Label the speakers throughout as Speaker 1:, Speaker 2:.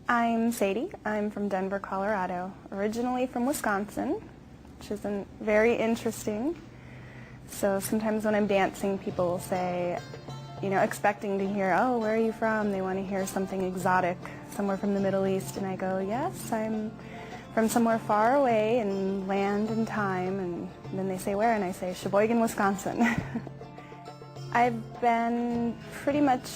Speaker 1: I'm Sadie. I'm from Denver, Colorado, originally from Wisconsin, which is very interesting. So sometimes when I'm dancing, people will say, you know, expecting to hear, oh, where are you from? They want to hear something exotic, somewhere from the Middle East, and I go, yes, I'm from somewhere far away in land and time, and then they say where, and I say Sheboygan, Wisconsin. I've been pretty much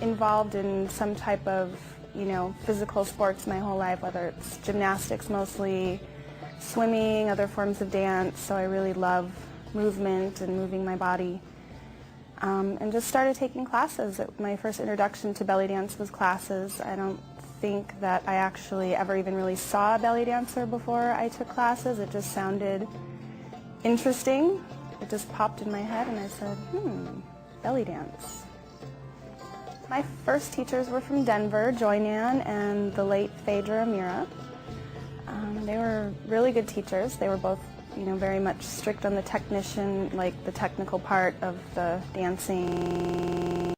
Speaker 1: involved in some type of, you know, physical sports my whole life, whether it's gymnastics mostly, swimming, other forms of dance, so I really love movement and moving my body. And just started taking classes. My first introduction to belly dance was classes. I don't think that I actually ever even really saw a belly dancer before I took classes. It just sounded interesting. It just popped in my head and I said, belly dance. My first teachers were from Denver, Joy Nan and the late Phaedra Amira. They were really good teachers. They were both, you know, very much strict on the technical part of the dancing.